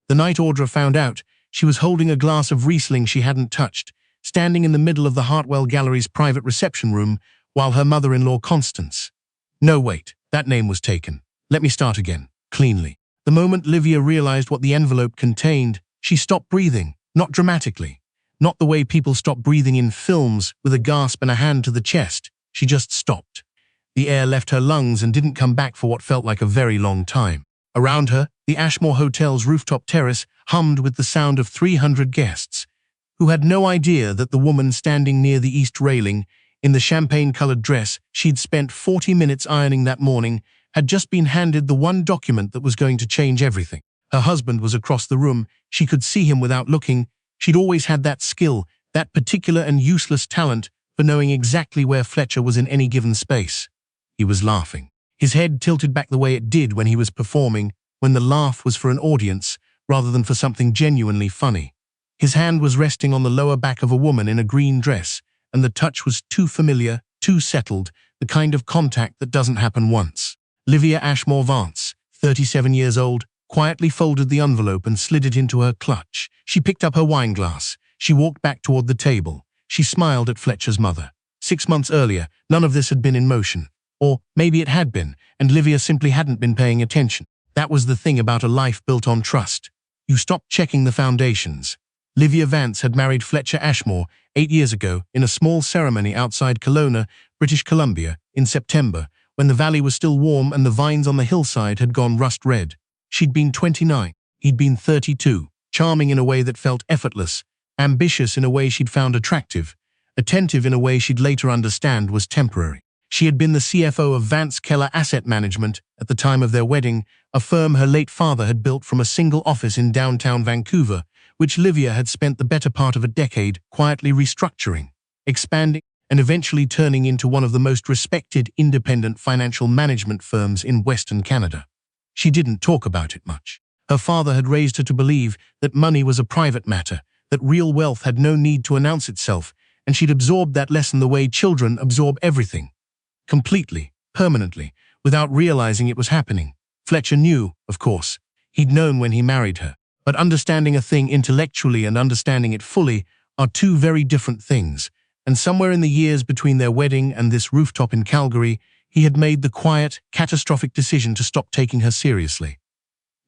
The night Audra found out, she was holding a glass of Riesling she hadn't touched, standing in the middle of the Hartwell Gallery's private reception room, while her mother-in-law Constance— No, wait, that name was taken. Let me start again, cleanly. The moment Livia realized what the envelope contained, she stopped breathing, not dramatically. Not the way people stop breathing in films, with a gasp and a hand to the chest. She just stopped. The air left her lungs and didn't come back for what felt like a very long time. Around her, the Ashmore Hotel's rooftop terrace hummed with the sound of 300 guests, who had no idea that the woman standing near the east railing, in the champagne-colored dress she'd spent 40 minutes ironing that morning, had just been handed the one document that was going to change everything. Her husband was across the room. She could see him without looking. She'd always had that skill, that particular and useless talent for knowing exactly where Fletcher was in any given space. He was laughing. His head tilted back the way it did when he was performing, when the laugh was for an audience rather than for something genuinely funny. His hand was resting on the lower back of a woman in a green dress, and the touch was too familiar, too settled, the kind of contact that doesn't happen once. Livia Ashmore Vance, 37 years old, quietly folded the envelope and slid it into her clutch. She picked up her wine glass. She walked back toward the table. She smiled at Fletcher's mother. 6 months earlier, none of this had been in motion. Or maybe it had been, and Livia simply hadn't been paying attention. That was the thing about a life built on trust. You stopped checking the foundations. Livia Vance had married Fletcher Ashmore 8 years ago in a small ceremony outside Kelowna, British Columbia, in September, when the valley was still warm and the vines on the hillside had gone rust red. She'd been 29. He'd been 32, charming in a way that felt effortless, ambitious in a way she'd found attractive, attentive in a way she'd later understand was temporary. She had been the CFO of Vance Keller Asset Management at the time of their wedding, a firm her late father had built from a single office in downtown Vancouver, which Livia had spent the better part of a decade quietly restructuring, expanding, and eventually turning into one of the most respected independent financial management firms in Western Canada. She didn't talk about it much. Her father had raised her to believe that money was a private matter, that real wealth had no need to announce itself, and she'd absorbed that lesson the way children absorb everything. Completely, permanently, without realizing it was happening. Fletcher knew, of course. He'd known when he married her. But understanding a thing intellectually and understanding it fully are two very different things, and somewhere in the years between their wedding and this rooftop in Calgary, he had made the quiet, catastrophic decision to stop taking her seriously.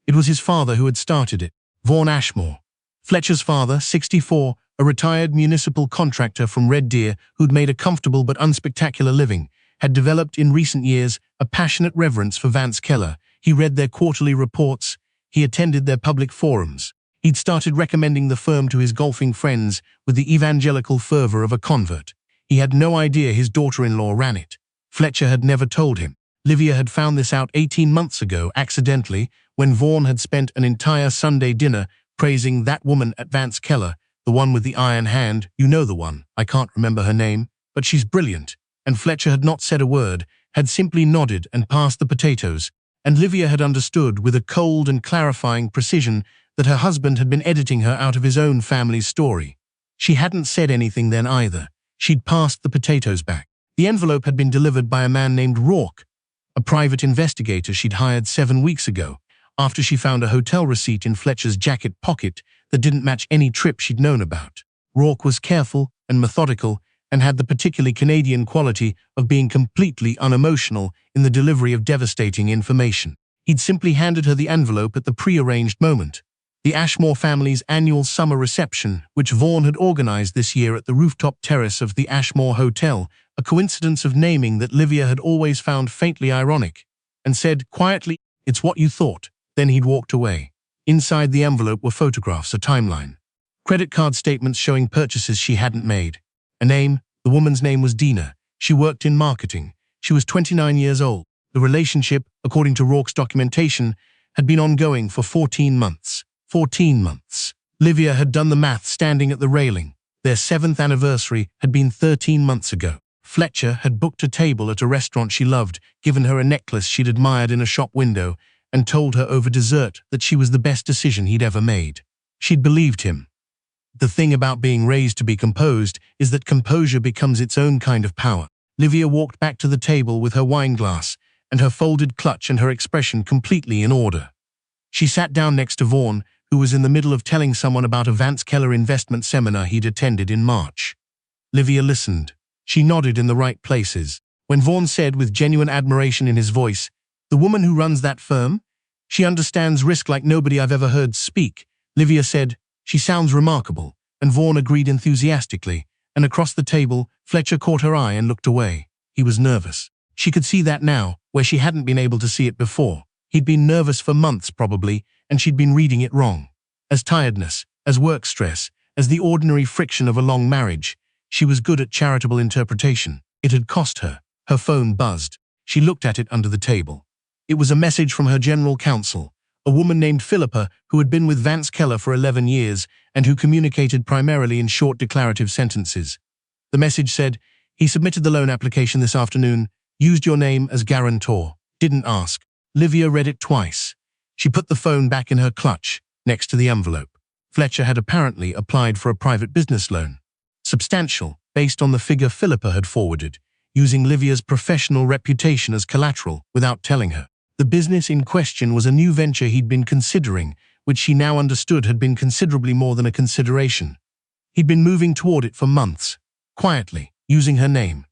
It was his father who had started it, Vaughan Ashmore. Fletcher's father, 64, a retired municipal contractor from Red Deer who'd made a comfortable but unspectacular living, had developed in recent years a passionate reverence for Vance Keller. He read their quarterly reports. He attended their public forums. He'd started recommending the firm to his golfing friends with the evangelical fervor of a convert. He had no idea his daughter-in-law ran it. Fletcher had never told him. Livia had found this out 18 months ago, accidentally, when Vaughan had spent an entire Sunday dinner praising that woman at Vance Keller, the one with the iron hand. You know the one. I can't remember her name, but she's brilliant. And Fletcher had not said a word, had simply nodded and passed the potatoes. And Livia had understood with a cold and clarifying precision that her husband had been editing her out of his own family's story. She hadn't said anything then either. She'd passed the potatoes back. The envelope had been delivered by a man named Rourke, a private investigator she'd hired 7 weeks ago, after she found a hotel receipt in Fletcher's jacket pocket that didn't match any trip she'd known about. Rourke was careful and methodical and had the particularly Canadian quality of being completely unemotional in the delivery of devastating information. He'd simply handed her the envelope at the pre-arranged moment. The Ashmore family's annual summer reception, which Vaughan had organized this year at the rooftop terrace of the Ashmore Hotel, a coincidence of naming that Livia had always found faintly ironic, and said quietly, "It's what you thought." Then he'd walked away. Inside the envelope were photographs, a timeline, credit card statements showing purchases she hadn't made. A name. The woman's name was Dina. She worked in marketing. She was 29 years old. The relationship, according to Rourke's documentation, had been ongoing for 14 months. 14 months. Livia had done the math standing at the railing. Their 7th anniversary had been 13 months ago. Fletcher had booked a table at a restaurant she loved, given her a necklace she'd admired in a shop window, and told her over dessert that she was the best decision he'd ever made. She'd believed him. The thing about being raised to be composed is that composure becomes its own kind of power. Livia walked back to the table with her wine glass and her folded clutch and her expression completely in order. She sat down next to Vaughan, who was in the middle of telling someone about a Vance Keller investment seminar he'd attended in March. Livia listened. She nodded in the right places. When Vaughn said with genuine admiration in his voice, "The woman who runs that firm? She understands risk like nobody I've ever heard speak." Livia said, "She sounds remarkable," and Vaughn agreed enthusiastically, and across the table, Fletcher caught her eye and looked away. He was nervous. She could see that now, where she hadn't been able to see it before. He'd been nervous for months probably, and she'd been reading it wrong. As tiredness, as work stress, as the ordinary friction of a long marriage, she was good at charitable interpretation. It had cost her. Her phone buzzed. She looked at it under the table. It was a message from her general counsel, a woman named Philippa who had been with Vance Keller for 11 years and who communicated primarily in short declarative sentences. The message said, "He submitted the loan application this afternoon, used your name as guarantor, didn't ask." Livia read it twice. She put the phone back in her clutch, next to the envelope. Fletcher had apparently applied for a private business loan. Substantial, based on the figure Philippa had forwarded, using Livia's professional reputation as collateral without telling her. The business in question was a new venture he'd been considering, which she now understood had been considerably more than a consideration. He'd been moving toward it for months, quietly, using her name,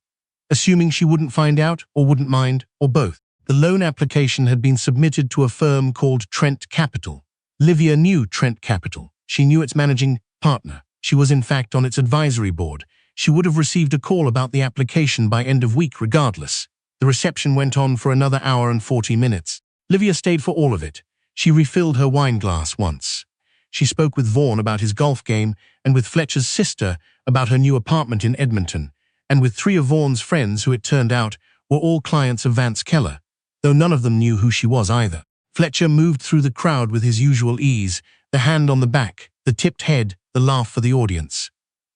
assuming she wouldn't find out or wouldn't mind, or both. The loan application had been submitted to a firm called Trent Capital. Livia knew Trent Capital. She knew its managing partner. She was in fact on its advisory board. She would have received a call about the application by end of week regardless. The reception went on for another hour and 40 minutes. Livia stayed for all of it. She refilled her wine glass once. She spoke with Vaughn about his golf game and with Fletcher's sister about her new apartment in Edmonton, and with 3 of Vaughn's friends who it turned out were all clients of Vance Keller, though none of them knew who she was either. Fletcher moved through the crowd with his usual ease, the hand on the back, the tipped head, the laugh for the audience.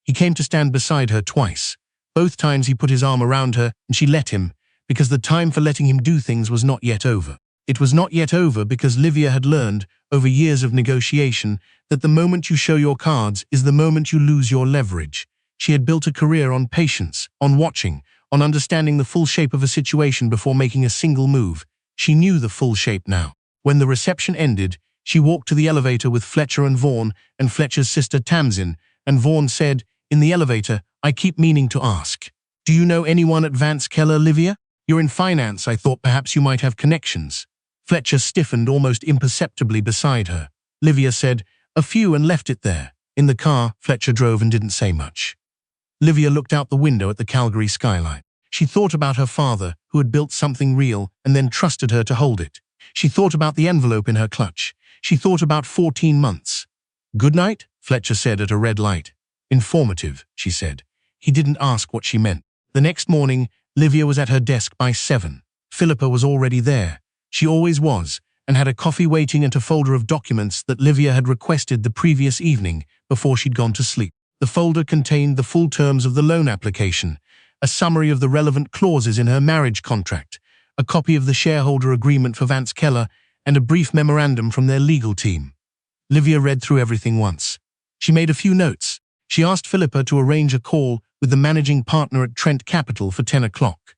He came to stand beside her twice. Both times he put his arm around her and she let him, because the time for letting him do things was not yet over. It was not yet over because Livia had learned, over years of negotiation, that the moment you show your cards is the moment you lose your leverage. She had built a career on patience, on watching, on understanding the full shape of a situation before making a single move. She knew the full shape now. When the reception ended, she walked to the elevator with Fletcher and Vaughn and Fletcher's sister Tamsin, and Vaughn said, in the elevator, "I keep meaning to ask. Do you know anyone at Vance Keller, Livia? You're in finance, I thought perhaps you might have connections." Fletcher stiffened almost imperceptibly beside her. Livia said, "A few," and left it there. In the car, Fletcher drove and didn't say much. Livia looked out the window at the Calgary skyline. She thought about her father, who had built something real and then trusted her to hold it. She thought about the envelope in her clutch. She thought about 14 months. "Good night," Fletcher said at a red light. "Informative," she said. He didn't ask what she meant. The next morning, Livia was at her desk by 7. Philippa was already there. She always was, and had a coffee waiting and a folder of documents that Livia had requested the previous evening before she'd gone to sleep. The folder contained the full terms of the loan application, a summary of the relevant clauses in her marriage contract, a copy of the shareholder agreement for Vance Keller, and a brief memorandum from their legal team. Livia read through everything once. She made a few notes. She asked Philippa to arrange a call with the managing partner at Trent Capital for 10 o'clock.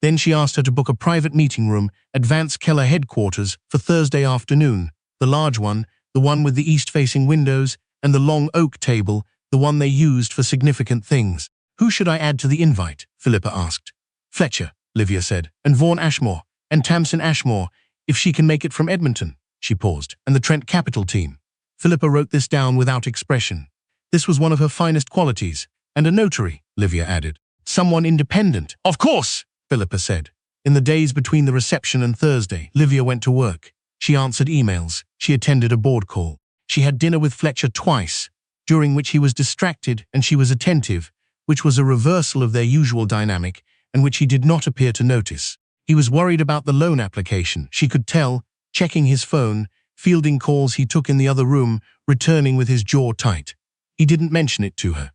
Then she asked her to book a private meeting room at Vance Keller headquarters for Thursday afternoon, the large one, the one with the east-facing windows, and the long oak table, the one they used for significant things. "Who should I add to the invite?" Philippa asked. "Fletcher," Livia said, "and Vaughn Ashmore, and Tamsin Ashmore, if she can make it from Edmonton." She paused. "And the Trent Capital team." Philippa wrote this down without expression. This was one of her finest qualities. "And a notary," Livia added. "Someone independent." "Of course," Philippa said. In the days between the reception and Thursday, Livia went to work. She answered emails. She attended a board call. She had dinner with Fletcher twice, during which he was distracted and she was attentive, which was a reversal of their usual dynamic and which he did not appear to notice. He was worried about the loan application, she could tell, checking his phone, fielding calls he took in the other room, returning with his jaw tight. He didn't mention it to her.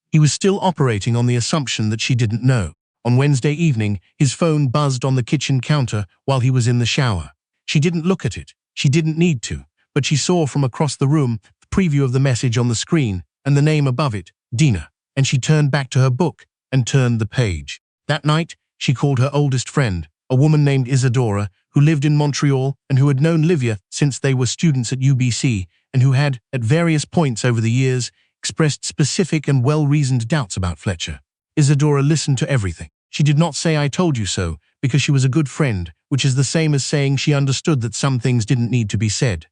He was still operating on the assumption that she didn't know. On Wednesday evening, his phone buzzed on the kitchen counter while he was in the shower. She didn't look at it. She didn't need to, but she saw from across the room the preview of the message on the screen and the name above it, Dina, and she turned back to her book and turned the page. That night, she called her oldest friend, a woman named Isadora, who lived in Montreal and who had known Livia since they were students at UBC and who had, at various points over the years, expressed specific and well-reasoned doubts about Fletcher. Isadora listened to everything. She did not say "I told you so," because she was a good friend, which is the same as saying she understood that some things didn't need to be said.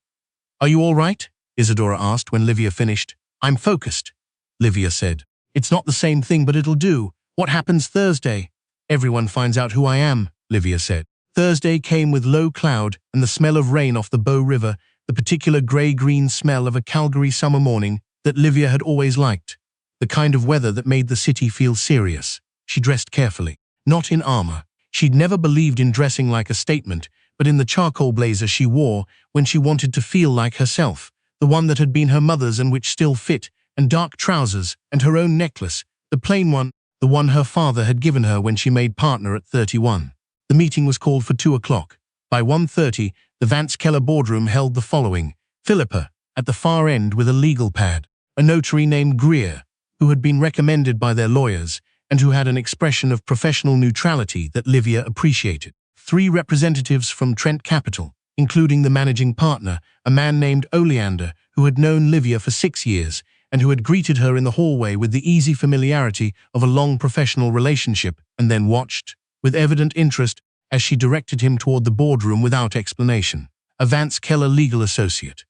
"Are you all right?" Isadora asked when Livia finished. "I'm focused," Livia said. "It's not the same thing, but it'll do. What happens Thursday?" "Everyone finds out who I am," Livia said. Thursday came with low cloud and the smell of rain off the Bow River, the particular grey-green smell of a Calgary summer morning that Livia had always liked, the kind of weather that made the city feel serious. She dressed carefully, not in armor. She'd never believed in dressing like a statement, but in the charcoal blazer she wore when she wanted to feel like herself, the one that had been her mother's and which still fit, and dark trousers, and her own necklace, the plain one, the one her father had given her when she made partner at 31. The meeting was called for 2 o'clock. By 1:30, the Vance Keller boardroom held the following: Philippa, at the far end with a legal pad, a notary named Greer, who had been recommended by their lawyers, and who had an expression of professional neutrality that Livia appreciated. 3 representatives from Trent Capital, including the managing partner, a man named Oleander, who had known Livia for 6 years, and who had greeted her in the hallway with the easy familiarity of a long professional relationship, and then watched, with evident interest, as she directed him toward the boardroom without explanation. A Vance Keller legal associate.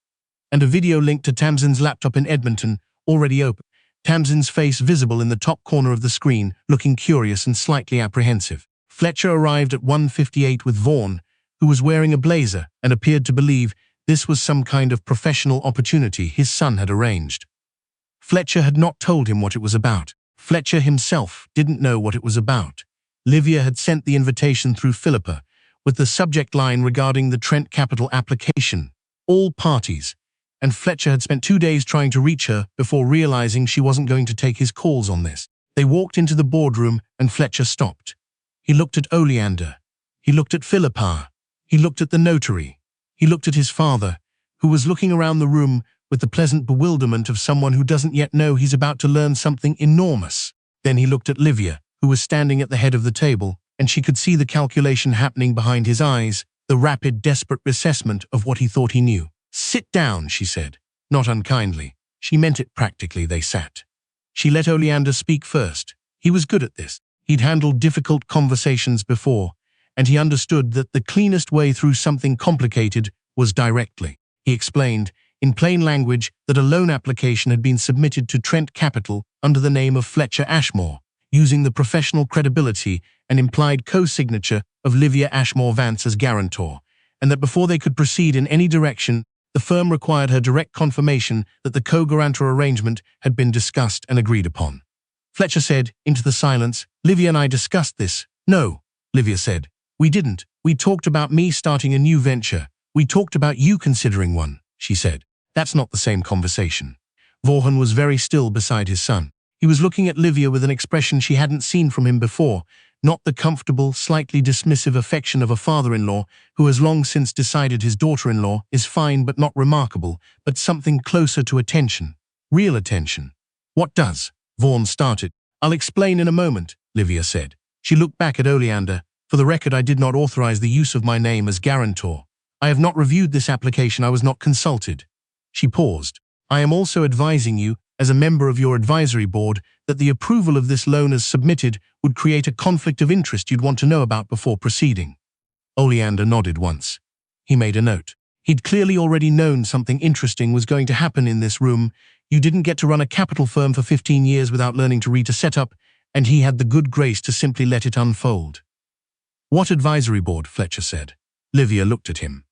And a video link to Tamsin's laptop in Edmonton, already open. Tamsin's face visible in the top corner of the screen, looking curious and slightly apprehensive. Fletcher arrived at 1:58 with Vaughan, who was wearing a blazer and appeared to believe this was some kind of professional opportunity his son had arranged. Fletcher had not told him what it was about. Fletcher himself didn't know what it was about. Livia had sent the invitation through Philippa, with the subject line regarding the Trent Capital application, all parties, and Fletcher had spent 2 days trying to reach her before realizing she wasn't going to take his calls on this. They walked into the boardroom and Fletcher stopped. He looked at Oleander. He looked at Philippa. He looked at the notary. He looked at his father, who was looking around the room with the pleasant bewilderment of someone who doesn't yet know he's about to learn something enormous. Then he looked at Livia, who was standing at the head of the table, and she could see the calculation happening behind his eyes, the rapid, desperate assessment of what he thought he knew. "Sit down," she said, not unkindly. She meant it practically. They sat. She let Oleander speak first. He was good at this. He'd handled difficult conversations before, and he understood that the cleanest way through something complicated was directly. He explained, in plain language, that a loan application had been submitted to Trent Capital under the name of Fletcher Ashmore, using the professional credibility and implied co-signature of Livia Ashmore Vance as guarantor, and that before they could proceed in any direction, the firm required her direct confirmation that the co-guarantor arrangement had been discussed and agreed upon. Fletcher said, into the silence, "Livia and I discussed this." "No," Livia said. "We didn't. We talked about me starting a new venture. We talked about you considering one," she said. "That's not the same conversation." Vaughan was very still beside his son. He was looking at Livia with an expression she hadn't seen from him before, not the comfortable, slightly dismissive affection of a father-in-law who has long since decided his daughter-in-law is fine but not remarkable, but something closer to attention. Real attention. "What does?" Vaughan started. "I'll explain in a moment," Livia said. She looked back at Oleander. "For the record, I did not authorize the use of my name as guarantor. I have not reviewed this application. I was not consulted." She paused. "I am also advising you, as a member of your advisory board, that the approval of this loan as submitted would create a conflict of interest you'd want to know about before proceeding." Oleander nodded once. He made a note. He'd clearly already known something interesting was going to happen in this room. You didn't get to run a capital firm for 15 years without learning to read a setup, and he had the good grace to simply let it unfold. "What advisory board?" Fletcher said. Livia looked at him.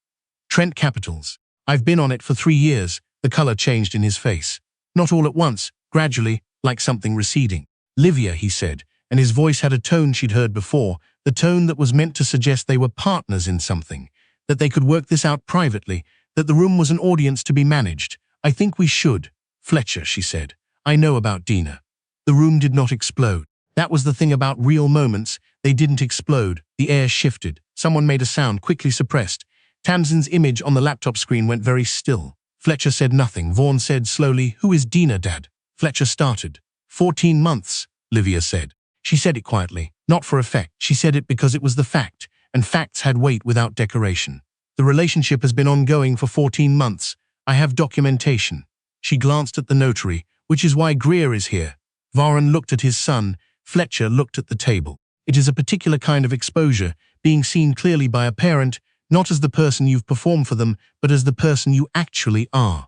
"Trent Capital's. I've been on it for 3 years." The color changed in his face. Not all at once, gradually, like something receding. "Livia," he said, and his voice had a tone she'd heard before, the tone that was meant to suggest they were partners in something, that they could work this out privately, that the room was an audience to be managed. "I think we should." "Fletcher," she said, "I know about Dina." The room did not explode. That was the thing about real moments. They didn't explode. The air shifted. Someone made a sound, quickly suppressed. Tamsin's image on the laptop screen went very still. Fletcher said nothing. Vaughan said slowly, "Who is Dina, Dad?" Fletcher started. 14 months, Livia said. She said it quietly, not for effect. She said it because it was the fact, and facts had weight without decoration. "The relationship has been ongoing for 14 months. I have documentation. She glanced at the notary, which is why Greer is here. Varun looked at his son. Fletcher looked at the table. It is a particular kind of exposure, being seen clearly by a parent, not as the person you've performed for them, but as the person you actually are.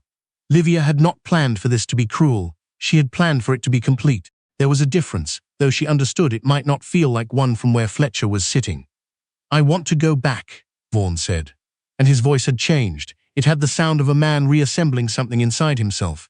Livia had not planned for this to be cruel. She had planned for it to be complete. There was a difference, though she understood it might not feel like one from where Fletcher was sitting. I want to go back, Vaughan said. And his voice had changed. It had the sound of a man reassembling something inside himself.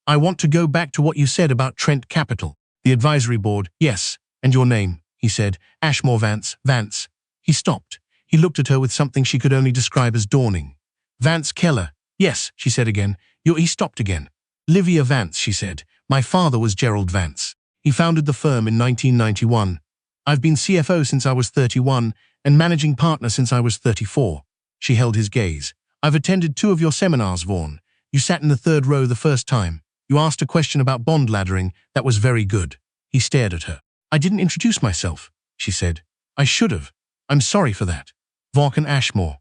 I want to go back to what you said about Trent Capital. The advisory board, yes, and your name, he said. Ashmore Vance, Vance. He stopped. He looked at her with something she could only describe as dawning. Vance Keller. Yes, she said again. He stopped again. Livia Vance, she said. My father was Gerald Vance. He founded the firm in 1991. I've been CFO since I was 31 and managing partner since I was 34. She held his gaze. I've attended 2 of your seminars, Vaughan. You sat in the 3rd row the first time. You asked a question about bond laddering. That was very good. He stared at her. I didn't introduce myself, she said. I should have. I'm sorry for that. Vaughan Ashmore.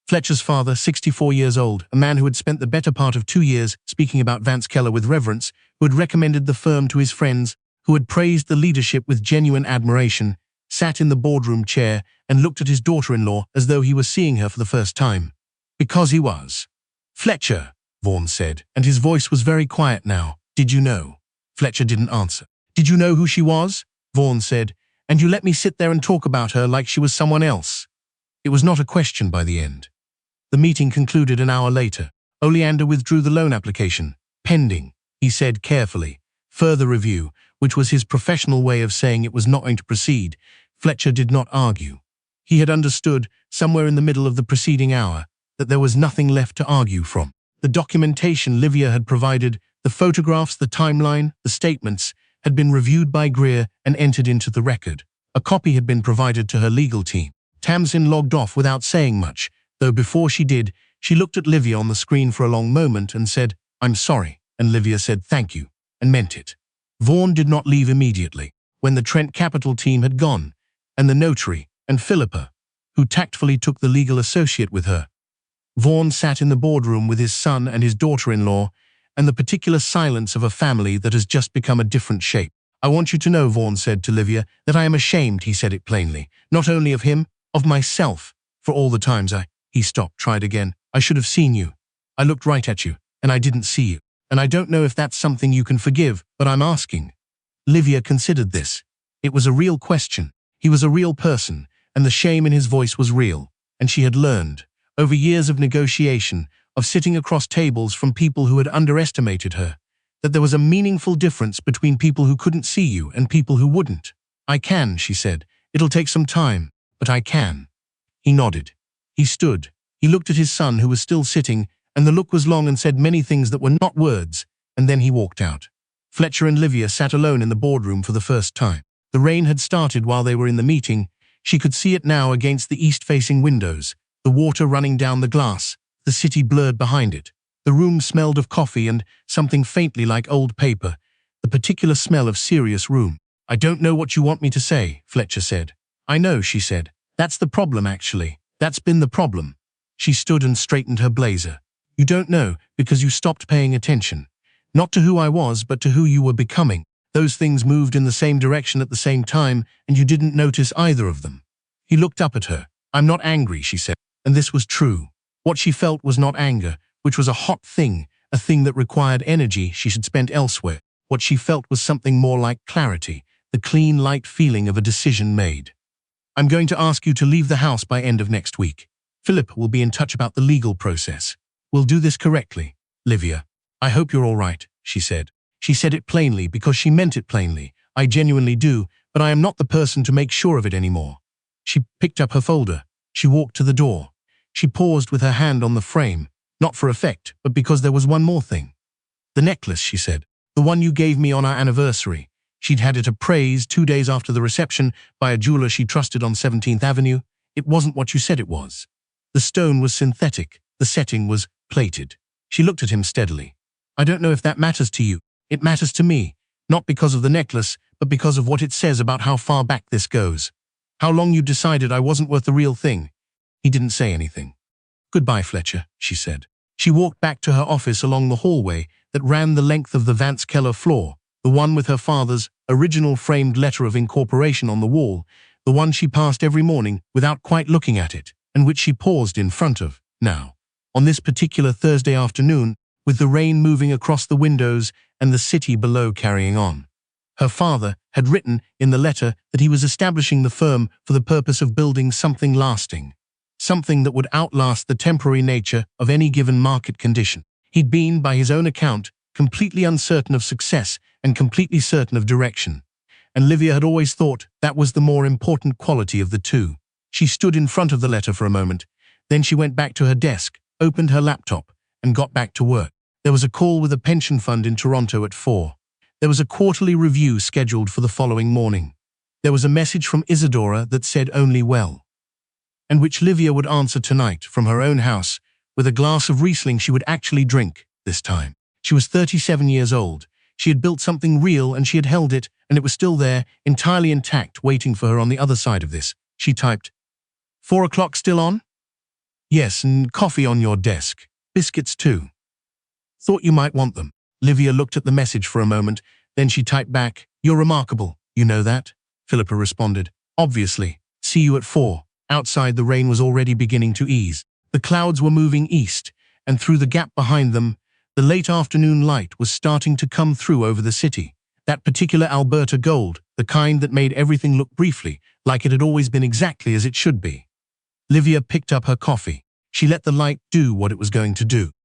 Fletcher's father, 64 years old, a man who had spent the better part of 2 years speaking about Vance Keller with reverence, who had recommended the firm to his friends, who had praised the leadership with genuine admiration, sat in the boardroom chair and looked at his daughter-in-law as though he was seeing her for the first time. Because he was. Fletcher, Vaughan said, and his voice was very quiet now. Did you know? Fletcher didn't answer. Did you know who she was? Vaughan said, and you let me sit there and talk about her like she was someone else. It was not a question by the end. The meeting concluded an hour later. Oleander withdrew the loan application. Pending, he said carefully. Further review, which was his professional way of saying it was not going to proceed. Fletcher did not argue. He had understood, somewhere in the middle of the preceding hour, that there was nothing left to argue from. The documentation Livia had provided, the photographs, the timeline, the statements, had been reviewed by Greer and entered into the record. A copy had been provided to her legal team. Tamsin logged off without saying much, though before she did, she looked at Livia on the screen for a long moment and said, I'm sorry, and Livia said thank you, and meant it. Vaughan did not leave immediately. When the Trent Capital team had gone, and the notary, and Philippa, who tactfully took the legal associate with her, Vaughan sat in the boardroom with his son and his daughter-in-law, and the particular silence of a family that has just become a different shape. I want you to know, Vaughan said to Livia, that I am ashamed, he said it plainly, not only of him, of myself, for all the times he stopped, tried again. I should have seen you. I looked right at you, and I didn't see you. And I don't know if that's something you can forgive, but I'm asking. Livia considered this. It was a real question. He was a real person, and the shame in his voice was real. And she had learned, over years of negotiation, of sitting across tables from people who had underestimated her, that there was a meaningful difference between people who couldn't see you and people who wouldn't. I can, she said. It'll take some time, but I can. He nodded. He stood. He looked at his son, who was still sitting, and the look was long and said many things that were not words, and then he walked out. Fletcher and Livia sat alone in the boardroom for the first time. The rain had started while they were in the meeting. She could see it now against the east-facing windows, the water running down the glass, the city blurred behind it. The room smelled of coffee and something faintly like old paper, the particular smell of serious room. I don't know what you want me to say, Fletcher said. I know, she said. That's the problem, actually. That's been the problem. She stood and straightened her blazer. You don't know because you stopped paying attention. Not to who I was, but to who you were becoming. Those things moved in the same direction at the same time, and you didn't notice either of them. He looked up at her. I'm not angry, she said. And this was true. What she felt was not anger, which was a hot thing, a thing that required energy she should spend elsewhere. What she felt was something more like clarity, the clean, light feeling of a decision made. I'm going to ask you to leave the house by end of next week. Philip will be in touch about the legal process. We'll do this correctly. Livia, I hope you're all right, she said. She said it plainly because she meant it plainly. I genuinely do, but I am not the person to make sure of it anymore. She picked up her folder. She walked to the door. She paused with her hand on the frame, not for effect, but because there was one more thing. The necklace, she said. The one you gave me on our anniversary. She'd had it appraised 2 days after the reception by a jeweler she trusted on 17th Avenue. It wasn't what you said it was. The stone was synthetic. The setting was plated. She looked at him steadily. I don't know if that matters to you. It matters to me, not because of the necklace, but because of what it says about how far back this goes. How long you decided I wasn't worth the real thing. He didn't say anything. Goodbye, Fletcher, she said. She walked back to her office along the hallway that ran the length of the Vance Keller floor, the one with her father's original framed letter of incorporation on the wall, the one she passed every morning without quite looking at it, and which she paused in front of, now. On this particular Thursday afternoon, with the rain moving across the windows and the city below carrying on. Her father had written in the letter that he was establishing the firm for the purpose of building something lasting, something that would outlast the temporary nature of any given market condition. He'd been, by his own account, completely uncertain of success and completely certain of direction. And Livia had always thought that was the more important quality of the two. She stood in front of the letter for a moment, then she went back to her desk, opened her laptop, and got back to work. There was a call with a pension fund in Toronto at 4. There was a quarterly review scheduled for the following morning. There was a message from Isadora that said only well, and which Livia would answer tonight from her own house with a glass of Riesling she would actually drink this time. She was 37 years old. She had built something real and she had held it, and it was still there, entirely intact, waiting for her on the other side of this. She typed, 4 o'clock still on? Yes, and coffee on your desk. Biscuits too. Thought you might want them. Livia looked at the message for a moment, then she typed back, you're remarkable, you know that? Philippa responded, obviously. See you at 4. Outside the rain was already beginning to ease. The clouds were moving east, and through the gap behind them, the late afternoon light was starting to come through over the city. That particular Alberta gold, the kind that made everything look briefly like it had always been exactly as it should be. Livia picked up her coffee. She let the light do what it was going to do.